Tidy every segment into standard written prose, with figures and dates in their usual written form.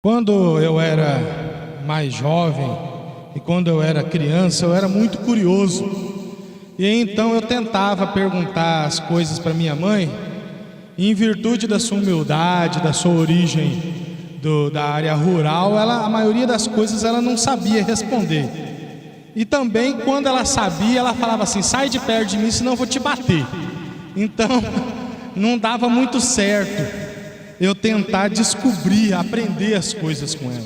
Quando eu era mais jovem e quando eu era criança, eu era muito curioso. E então eu tentava perguntar as coisas para minha mãe, e em virtude da sua humildade, da sua origem da área rural, a maioria das coisas ela não sabia responder. E também quando ela sabia, ela falava assim: sai de perto de mim, senão eu vou te bater. Então não dava muito certo eu tentar descobrir, aprender as coisas com ela.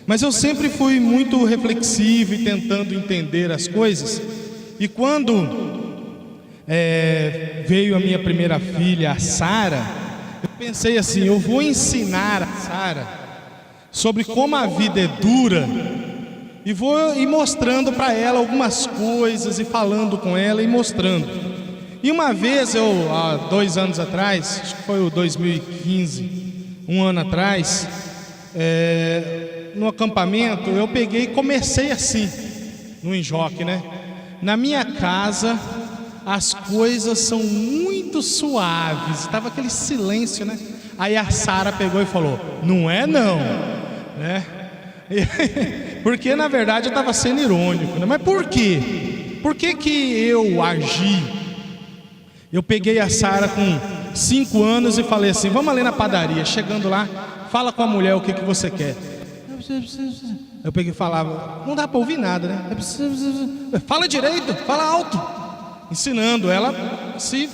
Mas eu sempre fui muito reflexivo e tentando entender as coisas. E quando veio a minha primeira filha, a Sara, eu pensei assim: eu vou ensinar a Sara sobre como a vida é dura, e vou ir mostrando para ela algumas coisas, e falando com ela e mostrando. E uma vez há 2 anos atrás, acho que foi o 2015, um ano atrás, no acampamento, eu peguei e comecei assim, no enjoque, né? Na minha casa, as coisas são muito suaves, estava aquele silêncio, né? Aí a Sara pegou e falou: não é não, né? Porque na verdade eu estava sendo irônico, né? Mas por quê? Por que eu agi? Eu peguei a Sara com 5 anos e falei assim: vamos ali na padaria. Chegando lá, fala com a mulher o que você quer. Eu peguei e falava, não dá para ouvir nada, né? Fala direito, fala alto. Ensinando ela a se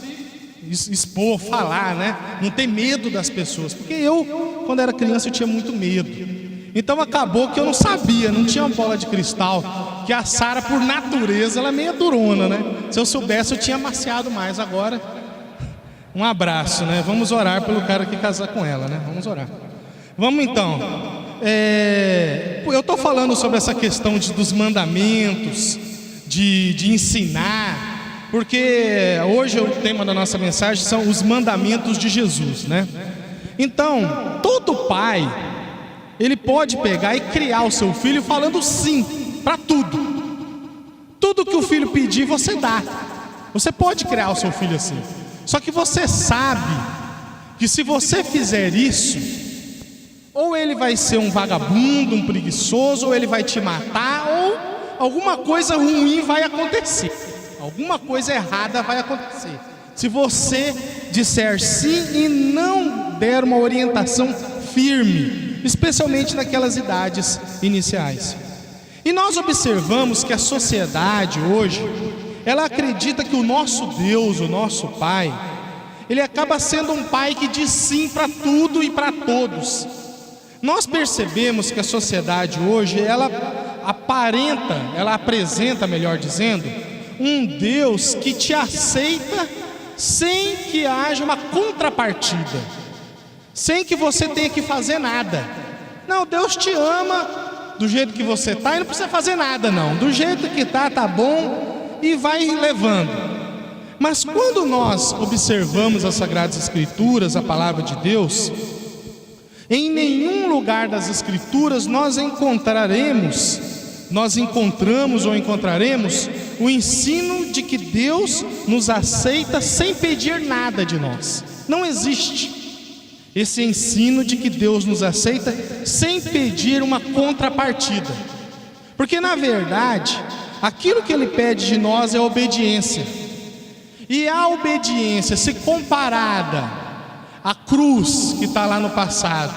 expor, falar, né? Não ter medo das pessoas. Porque eu, quando era criança, eu tinha muito medo. Então acabou que eu não sabia, não tinha uma bola de cristal, que a Sara, por natureza, ela é meio durona, né? Se eu soubesse, eu tinha amaciado mais. Agora, um abraço, né? Vamos orar pelo cara que casar com ela, né? Vamos orar. Vamos então. Eu estou falando sobre essa questão dos mandamentos, de ensinar, porque hoje o tema da nossa mensagem são os mandamentos de Jesus, né? Então, todo pai, ele pode pegar e criar o seu filho falando sim para tudo. Tudo que o filho pedir, você dá. Você pode criar o seu filho assim. Só que você sabe que se você fizer isso, ou ele vai ser um vagabundo, um preguiçoso, ou ele vai te matar, ou alguma coisa ruim vai acontecer. Alguma coisa errada vai acontecer. Se você disser sim e não der uma orientação firme, especialmente naquelas idades iniciais. E nós observamos que a sociedade hoje, ela acredita que o nosso Deus, o nosso Pai, ele acaba sendo um Pai que diz sim para tudo e para todos. Nós percebemos que a sociedade hoje, ela apresenta, melhor dizendo, um Deus que te aceita sem que haja uma contrapartida, sem que você tenha que fazer nada. Não, Deus te ama do jeito que você está e não precisa fazer nada não. Do jeito que tá bom, e vai levando. Mas quando nós observamos as Sagradas Escrituras, a Palavra de Deus, em nenhum lugar das Escrituras nós encontraremos o ensino de que Deus nos aceita sem pedir nada de nós. Não existe esse ensino de que Deus nos aceita sem pedir uma contrapartida. Porque na verdade, aquilo que Ele pede de nós é obediência. E a obediência, se comparada à cruz que está lá no passado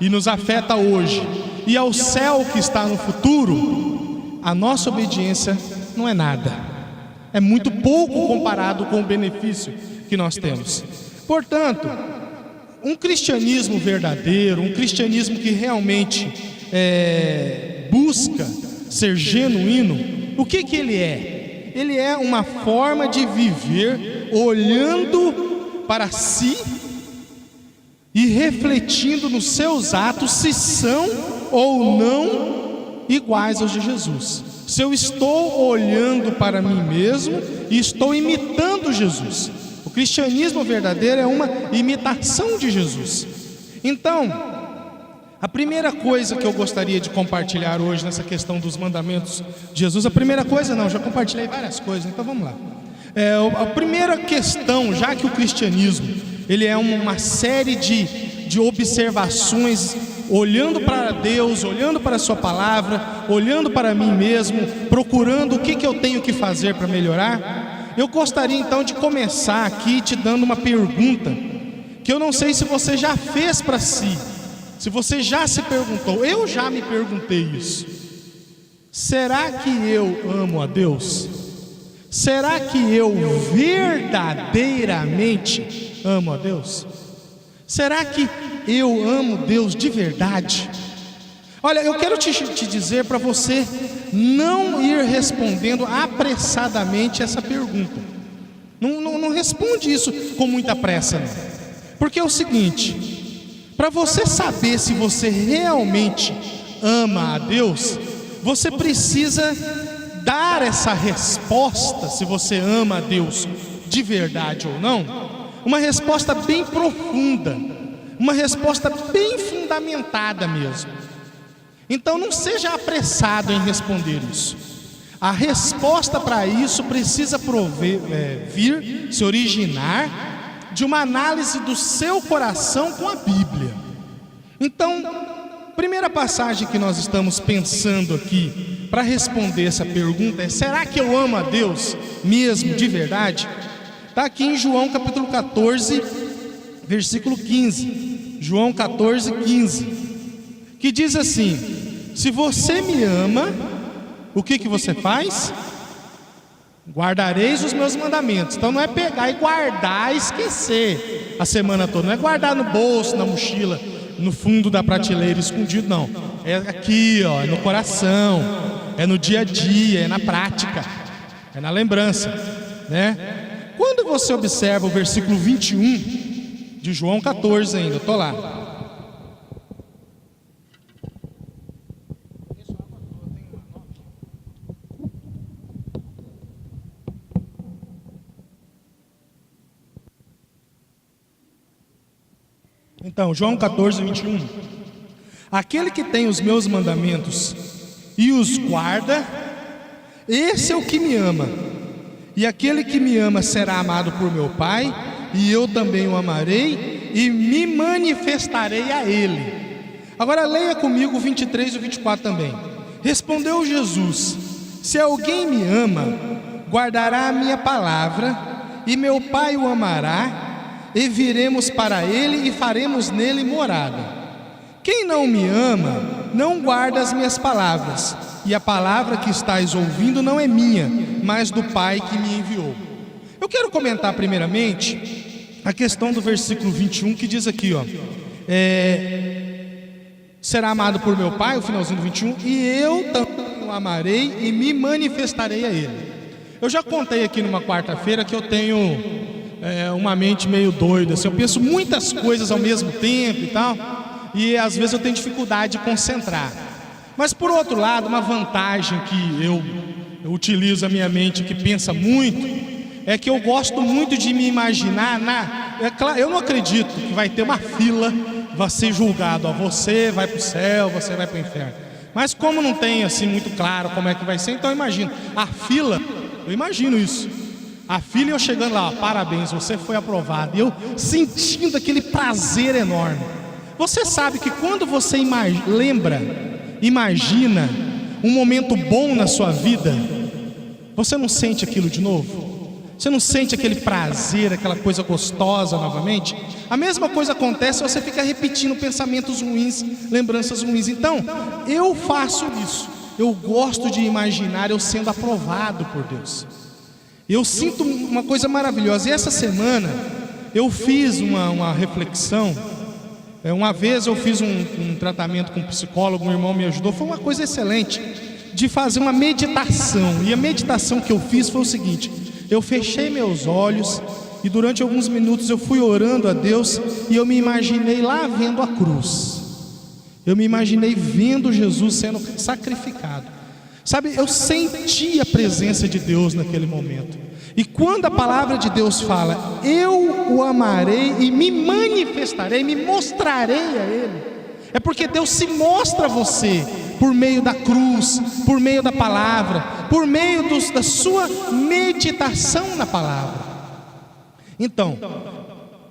e nos afeta hoje, e ao céu que está no futuro, a nossa obediência não é nada. É muito pouco comparado com o benefício que nós temos. Portanto, um cristianismo verdadeiro, um cristianismo que realmente busca ser genuíno, o que ele é? Ele é uma forma de viver olhando para si e refletindo nos seus atos se são ou não iguais aos de Jesus. Se eu estou olhando para mim mesmo e estou imitando Jesus. O cristianismo verdadeiro é uma imitação de Jesus. Então, a primeira coisa que eu gostaria de compartilhar hoje nessa questão dos mandamentos de Jesus, a primeira coisa não, já compartilhei várias coisas, então vamos lá. A primeira questão, já que o cristianismo, ele é uma série de observações olhando para Deus, olhando para a sua palavra, olhando para mim mesmo, procurando o que eu tenho que fazer para melhorar, eu gostaria então de começar aqui te dando uma pergunta, que eu não sei se você já fez para si, se você já se perguntou. Eu já me perguntei isso. Será que eu amo a Deus? Será que eu verdadeiramente amo a Deus? Será que eu amo Deus de verdade? Olha, eu quero te dizer para você não ir respondendo apressadamente essa pergunta. Não responde isso com muita pressa, não. Porque é o seguinte: para você saber se você realmente ama a Deus, você precisa dar essa resposta, se você ama a Deus de verdade ou não, uma resposta bem profunda, uma resposta bem fundamentada mesmo. Então não seja apressado em responder isso. A resposta para isso precisa vir, se originar de uma análise do seu coração com a Bíblia. Então, primeira passagem que nós estamos pensando aqui para responder essa pergunta é: será que eu amo a Deus mesmo de verdade? Está aqui em João capítulo 14, versículo 15. João 14, 15, que diz assim: se você me ama, o que você faz? Guardareis os meus mandamentos. Então não é pegar e guardar e esquecer a semana toda, não é guardar no bolso, na mochila, no fundo da prateleira escondido, não. É aqui, ó, é no coração, é no dia a dia, é na prática, é na lembrança, né? Quando você observa o versículo 21 de João 14 ainda, eu estou lá. Então, João 14, 21. Aquele que tem os meus mandamentos e os guarda, esse é o que me ama. E aquele que me ama será amado por meu Pai, e eu também o amarei e me manifestarei a ele. Agora leia comigo o 23 e o 24 também. Respondeu Jesus: se alguém me ama, guardará a minha palavra, e meu Pai o amará, e viremos para ele e faremos nele morada. Quem não me ama, não guarda as minhas palavras, e a palavra que estáis ouvindo não é minha, mas do Pai que me enviou. Eu quero comentar primeiramente a questão do versículo 21, que diz aqui, ó, será amado por meu Pai, o finalzinho do 21, e eu também o amarei e me manifestarei a ele. Eu já contei aqui numa quarta-feira que eu tenho uma mente meio doida, assim, eu penso muitas coisas ao mesmo tempo e tal, e às vezes eu tenho dificuldade de concentrar. Mas por outro lado, uma vantagem que eu utilizo a minha mente, que pensa muito, é que eu gosto muito de me imaginar eu não acredito que vai ter uma fila, vai ser julgado, ó, você vai para o céu, você vai para o inferno. Mas como não tem assim muito claro como é que vai ser, então eu imagino a fila, eu imagino isso, a fila e eu chegando lá, ó, parabéns, você foi aprovado, e eu sentindo aquele prazer enorme. Você sabe que quando você imagina um momento bom na sua vida, você não sente aquilo de novo? Você não sente aquele prazer, aquela coisa gostosa novamente? A mesma coisa acontece se você fica repetindo pensamentos ruins, lembranças ruins. Então, eu faço isso. Eu gosto de imaginar eu sendo aprovado por Deus. Eu sinto uma coisa maravilhosa. E essa semana eu fiz uma reflexão. Uma vez eu fiz um tratamento com um psicólogo, um irmão me ajudou. Foi uma coisa excelente, de fazer uma meditação. E a meditação que eu fiz foi o seguinte: eu fechei meus olhos e durante alguns minutos eu fui orando a Deus, e eu me imaginei lá vendo a cruz. Eu me imaginei vendo Jesus sendo sacrificado. Sabe, eu senti a presença de Deus naquele momento. E quando a palavra de Deus fala, eu o amarei e me manifestarei, me mostrarei a Ele, é porque Deus se mostra a você por meio da cruz, por meio da palavra, por meio da sua meditação na palavra. Então,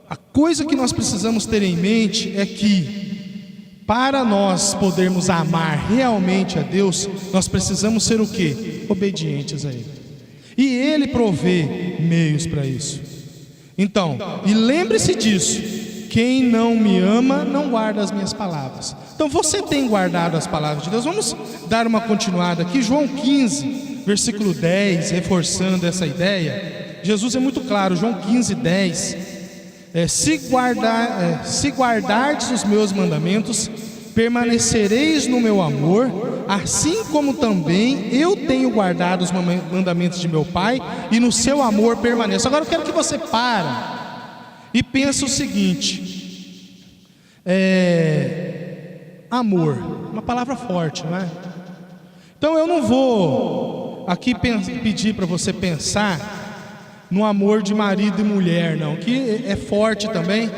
a coisa que nós precisamos ter em mente é que para nós podermos amar realmente a Deus, nós precisamos ser o quê? Obedientes a Ele. E Ele provê meios para isso. Então, e lembre-se disso: quem não me ama, não guarda as minhas palavras. Então você tem guardado as palavras de Deus? Vamos dar uma continuada aqui. João 15, versículo 10, reforçando essa ideia. Jesus é muito claro, João 15, 10. Se guardardes os meus mandamentos, permanecereis no meu amor, assim como também eu tenho guardado os mandamentos de meu Pai, e no seu amor permaneço. Agora eu quero que você pare e pense o seguinte: amor, uma palavra forte, não é? Então eu não vou aqui pedir para você pensar no amor de marido e mulher, não, que é forte também,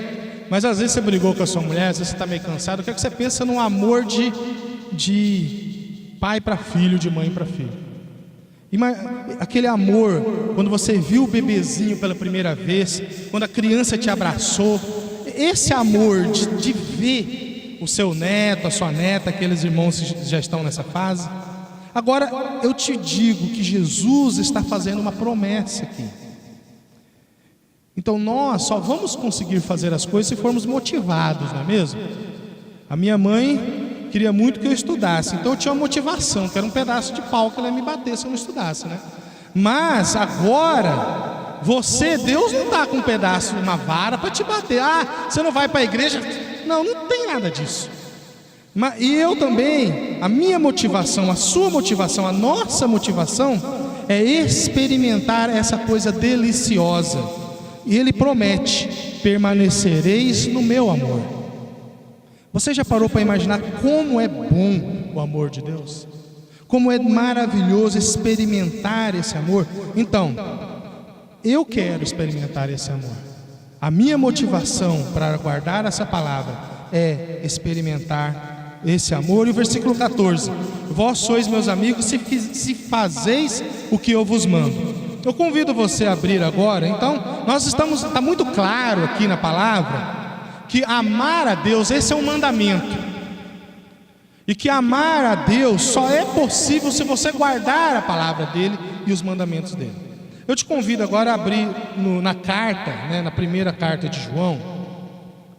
mas às vezes você brigou com a sua mulher, às vezes você está meio cansado. Eu quero que você pense no amor de pai para filho, de mãe para filho. Aquele amor, quando você viu o bebezinho pela primeira vez, quando a criança te abraçou, esse amor de ver o seu neto, a sua neta, aqueles irmãos que já estão nessa fase. Agora eu te digo que Jesus está fazendo uma promessa aqui. Então nós só vamos conseguir fazer as coisas se formos motivados, não é mesmo? A minha mãe queria muito que eu estudasse, então eu tinha uma motivação, que era um pedaço de pau que ela ia me bater se eu não estudasse, né? Mas agora, Deus não está com um pedaço, uma vara para te bater. Ah, você não vai para a igreja? Não, não tem nada disso. E eu também, a minha motivação, a sua motivação, a nossa motivação é experimentar essa coisa deliciosa. E Ele promete: permanecereis no meu amor. Você já parou para imaginar como é bom o amor de Deus? Como é maravilhoso experimentar esse amor? Então, eu quero experimentar esse amor. A minha motivação para guardar essa palavra é experimentar esse amor. E o versículo 14: vós sois meus amigos se fazeis o que eu vos mando. Eu convido você a abrir agora. Então, está muito claro aqui na palavra que amar a Deus, esse é um mandamento. E que amar a Deus só é possível se você guardar a palavra dele e os mandamentos dele. Eu te convido agora a abrir na carta, na primeira carta de João,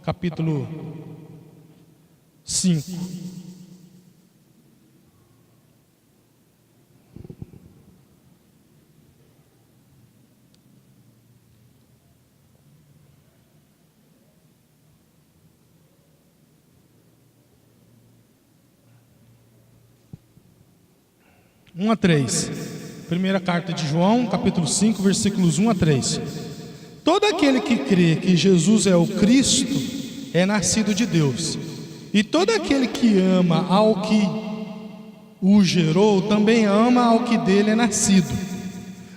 capítulo 5. (1 a 3). Primeira carta de João, capítulo 5, versículos 1 a 3. Todo aquele que crê que Jesus é o Cristo é nascido de Deus. E todo aquele que ama ao que o gerou, também ama ao que dele é nascido.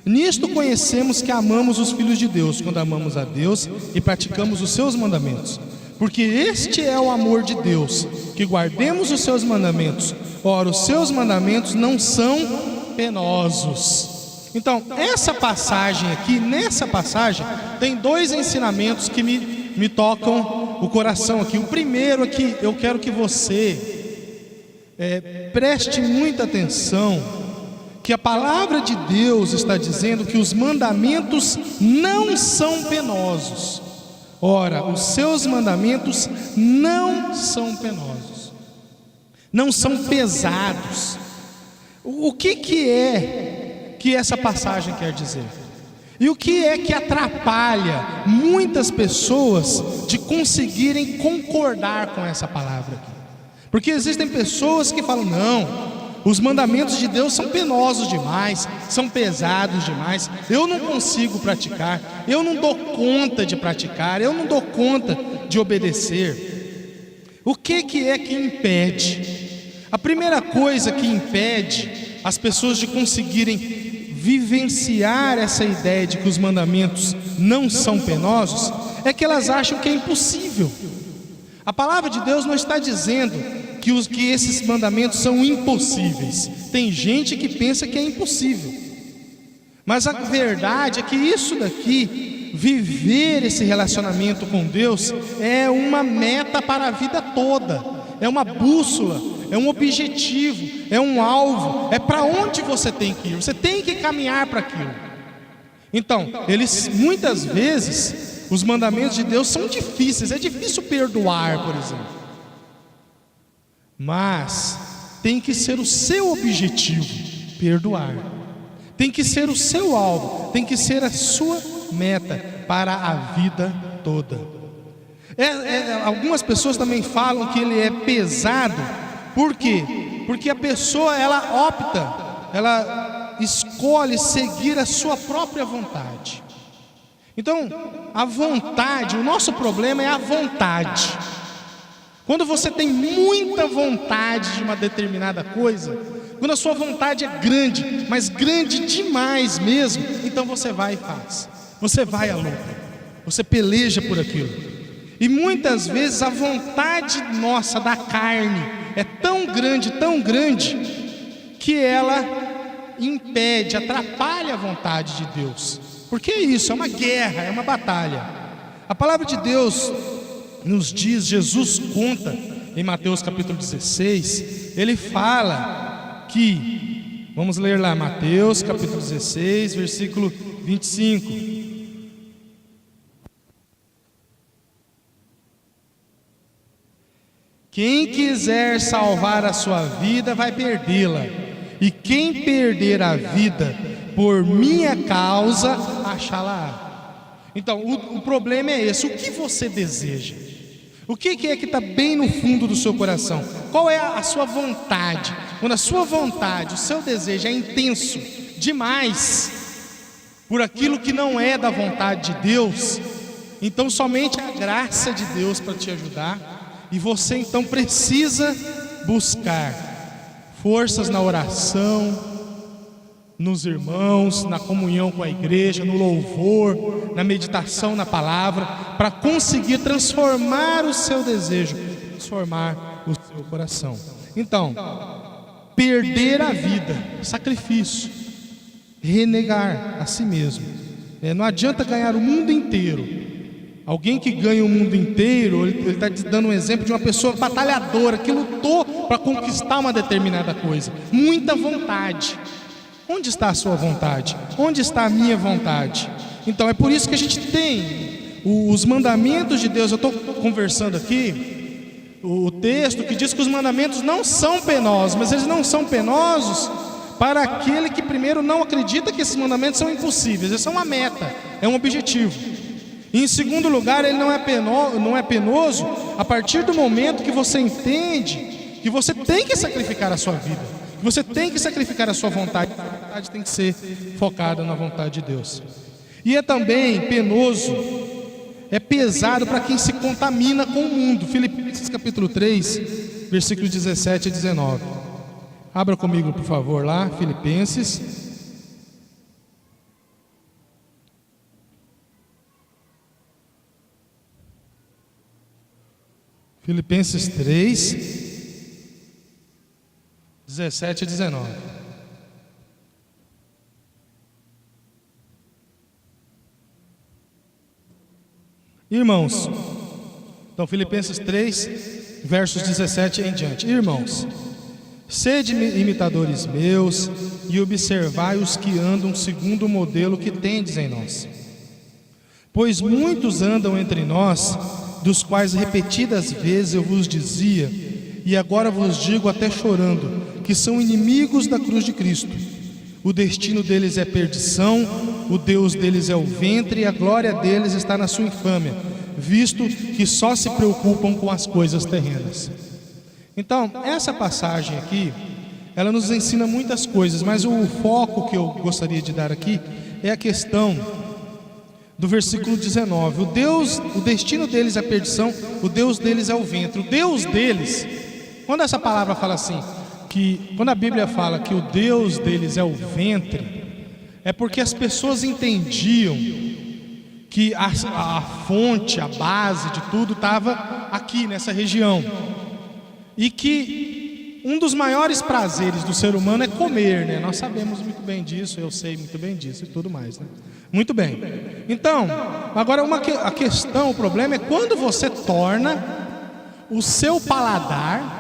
Nisto conhecemos que amamos os filhos de Deus, quando amamos a Deus e praticamos os seus mandamentos. Porque este é o amor de Deus, que guardemos os seus mandamentos. Ora, os seus mandamentos não são penosos. Então, essa passagem aqui, nessa passagem, tem dois ensinamentos que me tocam o coração aqui. O primeiro é que eu quero que você preste muita atenção, que a palavra de Deus está dizendo que os mandamentos não são penosos. Ora, os seus mandamentos não são penosos, não são pesados. O que é que essa passagem quer dizer? E o que é que atrapalha muitas pessoas de conseguirem concordar com essa palavra aqui? Porque existem pessoas que falam: não, os mandamentos de Deus são penosos demais, são pesados demais, eu não consigo praticar, eu não dou conta de praticar, eu não dou conta de obedecer. O que é que impede? A primeira coisa que impede as pessoas de conseguirem vivenciar essa ideia de que os mandamentos não são penosos é que elas acham que é impossível. A palavra de Deus não está dizendo que esses mandamentos são impossíveis. Tem gente que pensa que é impossível, mas a verdade é que isso daqui, viver esse relacionamento com Deus, é uma meta para a vida toda, é uma bússola, é um objetivo, é um alvo, é para onde você tem que ir, você tem que caminhar para aquilo. Então, muitas vezes, os mandamentos de Deus são difíceis, é difícil perdoar, por exemplo, mas tem que ser o seu objetivo, perdoar, tem que ser o seu alvo, tem que ser a sua meta para a vida toda. Algumas pessoas também falam que ele é pesado. Por quê? Porque a pessoa, ela escolhe seguir a sua própria vontade. Então, a vontade, o nosso problema é a vontade. Quando você tem muita vontade de uma determinada coisa, quando a sua vontade é grande, mas grande demais mesmo, então você vai e faz. Você vai à luta, você peleja por aquilo. E muitas vezes a vontade nossa da carne é tão grande, que ela impede, atrapalha a vontade de Deus. Porque é isso, é uma guerra, é uma batalha. A palavra de Deus nos diz, Jesus conta em Mateus capítulo 16, ele fala que, vamos ler lá, Mateus capítulo 16, versículo 25. Quem quiser salvar a sua vida vai perdê-la, e quem perder a vida por minha causa achá-la. Então o problema é esse: o que você deseja? O que é que está bem no fundo do seu coração? Qual é a sua vontade? Quando a sua vontade, o seu desejo é intenso demais por aquilo que não é da vontade de Deus, então somente a graça de Deus para te ajudar. E você então precisa buscar forças na oração, nos irmãos, na comunhão com a igreja, no louvor, na meditação na palavra, para conseguir transformar o seu desejo, transformar o seu coração. Então, perder a vida, sacrifício, renegar a si mesmo. Não adianta ganhar o mundo inteiro. Alguém que ganha o mundo inteiro, ele está dando um exemplo de uma pessoa batalhadora, que lutou para conquistar uma determinada coisa. Muita vontade. Onde está a sua vontade? Onde está a minha vontade? Então é por isso que a gente tem os mandamentos de Deus. Eu estou conversando aqui, o texto que diz que os mandamentos não são penosos, mas eles não são penosos para aquele que primeiro não acredita que esses mandamentos são impossíveis. Eles são uma meta, é um objetivo. E em segundo lugar, ele não é penoso a partir do momento que você entende que você tem que sacrificar a sua vida, que você tem que sacrificar a sua vontade. A vontade tem que ser focada na vontade de Deus. E é também penoso, é pesado para quem se contamina com o mundo. Filipenses capítulo 3, versículos 17 e 19. Abra comigo, por favor, lá, Filipenses. Filipenses 3, 17 e 19. Irmãos, então Filipenses 3, versos 17 em diante. Irmãos, sede imitadores meus e observai os que andam segundo o modelo que tendes em nós. Pois muitos andam entre nós, dos quais repetidas vezes eu vos dizia, e agora vos digo até chorando, que são inimigos da cruz de Cristo. O destino deles é perdição, o Deus deles é o ventre, e a glória deles está na sua infâmia, visto que só se preocupam com as coisas terrenas. Então, essa passagem aqui, ela nos ensina muitas coisas, mas o foco que eu gostaria de dar aqui é a questão do versículo 19. O destino deles é a perdição, o Deus deles é o ventre. O Deus deles, quando essa palavra fala assim, quando a Bíblia fala que o Deus deles é o ventre, é porque as pessoas entendiam que a fonte, a base de tudo estava aqui nessa região, e que um dos maiores prazeres do ser humano é comer, né? Nós sabemos muito bem disso, eu sei muito bem disso e tudo mais, né? Muito bem. Então, agora a questão, o problema é quando você torna o seu paladar,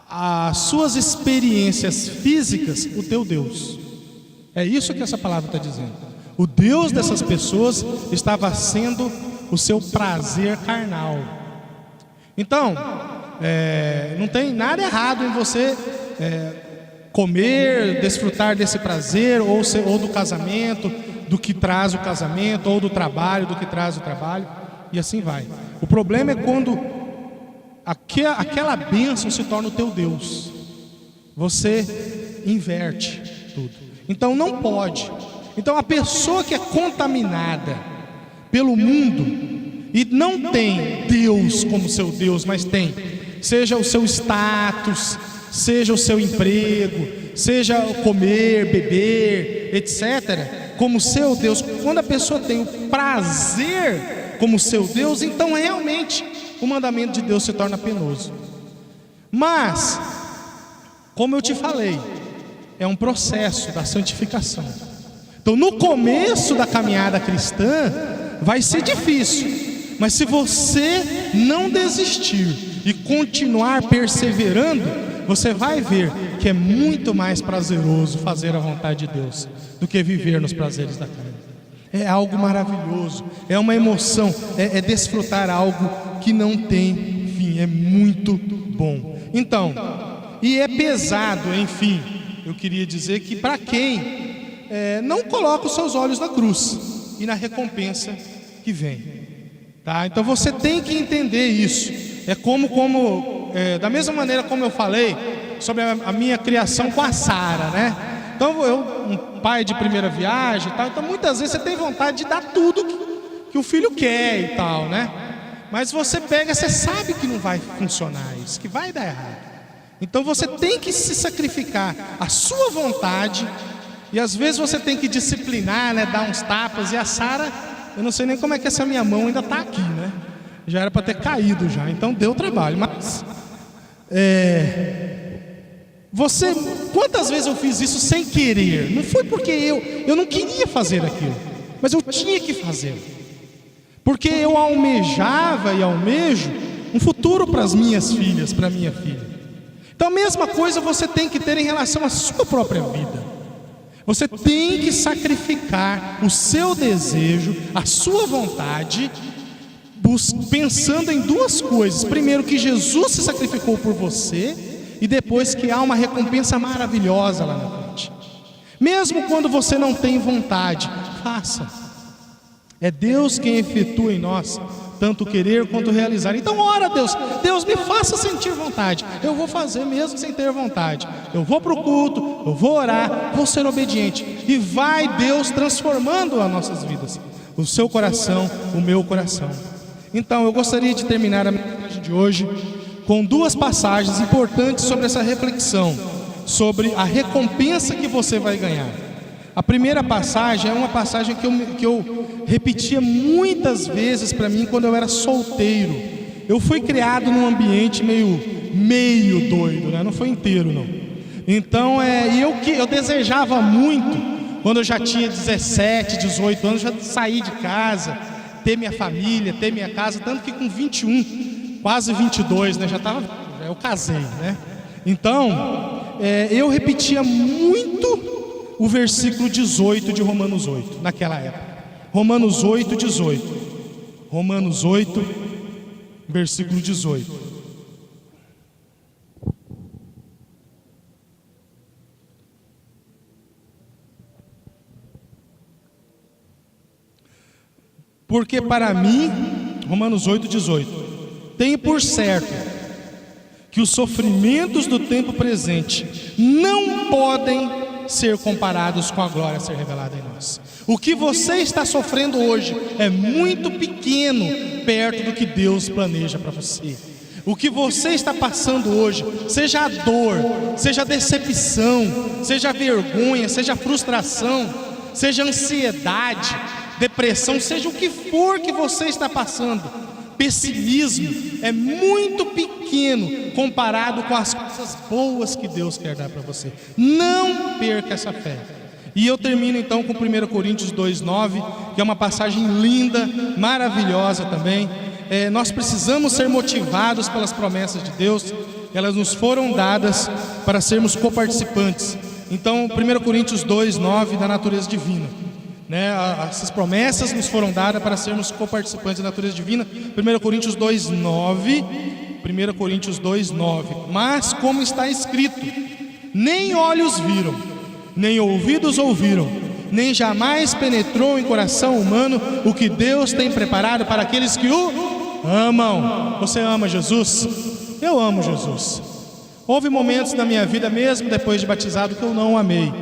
as suas experiências físicas, o teu Deus. É isso que essa palavra está dizendo. O Deus dessas pessoas estava sendo o seu prazer carnal. Então, não tem nada errado em você comer, desfrutar desse prazer, ou do casamento, do que traz o casamento, ou do trabalho, do que traz o trabalho, e assim vai. O problema é quando aquela bênção se torna o teu Deus. Você inverte tudo. Então não pode. Então a pessoa que é contaminada pelo mundo e não tem Deus como seu Deus, mas tem, seja o seu status, seja o seu emprego, seja comer, beber, etc., como seu Deus. Quando a pessoa tem o prazer como seu Deus, então realmente o mandamento de Deus se torna penoso. Mas, como eu te falei, é um processo da santificação. Então no começo da caminhada cristã vai ser difícil, mas se você não desistir e continuar perseverando, você vai ver que é muito mais prazeroso fazer a vontade de Deus do que viver nos prazeres da carne. É algo maravilhoso, é uma emoção, é desfrutar algo que não tem fim, é muito bom. Então, e é pesado, enfim, eu queria dizer que para quem não coloca os seus olhos na cruz e na recompensa que vem, tá? Então você tem que entender isso. É da mesma maneira como eu falei sobre a minha criação com a Sara, né? Então um pai de primeira viagem e tal, então muitas vezes você tem vontade de dar tudo que o filho quer e tal, né? Mas você sabe que não vai funcionar isso, que vai dar errado. Então você tem que se sacrificar a sua vontade, e às vezes você tem que disciplinar, né? Dar uns tapas. E a Sara, eu não sei nem como é que essa minha mão ainda está aqui, né? Já era para ter caído já, então deu trabalho. Mas quantas vezes eu fiz isso sem querer? Não foi porque eu não queria fazer aquilo, mas eu tinha que fazer, porque eu almejava e almejo um futuro para as minhas filhas, para a minha filha. Então a mesma coisa você tem que ter em relação à sua própria vida. Você tem que sacrificar o seu desejo, a sua vontade, pensando em duas coisas. Primeiro, que Jesus se sacrificou por você, e depois que há uma recompensa maravilhosa lá na frente. Mesmo quando você não tem vontade, faça. É Deus quem efetua em nós tanto querer quanto realizar. Então ora a Deus: Deus, me faça sentir vontade. Eu vou fazer mesmo sem ter vontade. Eu vou para o culto, eu vou orar, vou ser obediente. E vai Deus transformando as nossas vidas, o seu coração, o meu coração. Então eu gostaria de terminar a mensagem de hoje com duas passagens importantes sobre essa reflexão, sobre a recompensa que você vai ganhar. A primeira passagem é uma passagem que eu repetia muitas vezes para mim quando eu era solteiro. Eu fui criado num ambiente meio doido, né? Não foi inteiro não. Então eu desejava muito, quando eu já tinha 17, 18 anos, já sair de casa, ter minha família, ter minha casa, tanto que com 21, quase 22, né? Eu casei, né? Então, eu repetia muito o versículo 18 de Romanos 8, naquela época. Romanos 8, 18. Romanos 8, versículo 18. Porque para mim, Romanos 8, 18, tenho por certo que os sofrimentos do tempo presente não podem ser comparados com a glória a ser revelada em nós. O que você está sofrendo hoje é muito pequeno perto do que Deus planeja para você. O que você está passando hoje, seja a dor, seja a decepção, seja a vergonha, seja a frustração, seja a ansiedade, depressão, seja o que for que você está passando, pessimismo, é muito pequeno comparado com as coisas boas que Deus quer dar para você. Não perca essa fé. E eu termino então com 1 Coríntios 2:9, que é uma passagem linda, maravilhosa também. Nós precisamos ser motivados pelas promessas de Deus. Elas nos foram dadas para sermos coparticipantes. Então, 1 Coríntios 2:9, da natureza divina, né? Essas promessas nos foram dadas para sermos coparticipantes da natureza divina. 1 Coríntios 2:9. Mas como está escrito: nem olhos viram, nem ouvidos ouviram, nem jamais penetrou em coração humano o que Deus tem preparado para aqueles que o amam. Você ama Jesus? Eu amo Jesus. Houve momentos na minha vida, mesmo depois de batizado, que eu não amei,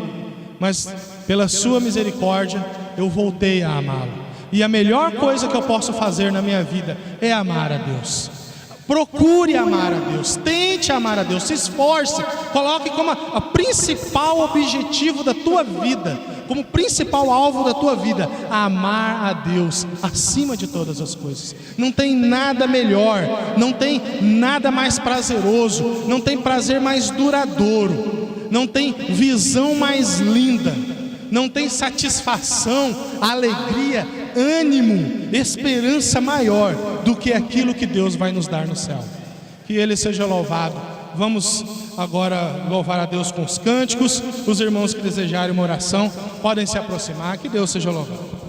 mas pela sua misericórdia eu voltei a amá-lo. E a melhor coisa que eu posso fazer na minha vida é amar a Deus. Procure amar a Deus, tente amar a Deus, se esforce, coloque como a principal objetivo da tua vida, como principal alvo da tua vida, amar a Deus acima de todas as coisas. Não tem nada melhor, não tem nada mais prazeroso, não tem prazer mais duradouro, não tem visão mais linda, não tem satisfação, alegria, ânimo, esperança maior do que aquilo que Deus vai nos dar no céu. Que Ele seja louvado. Vamos agora louvar a Deus com os cânticos. Os irmãos que desejarem uma oração podem se aproximar. Que Deus seja louvado.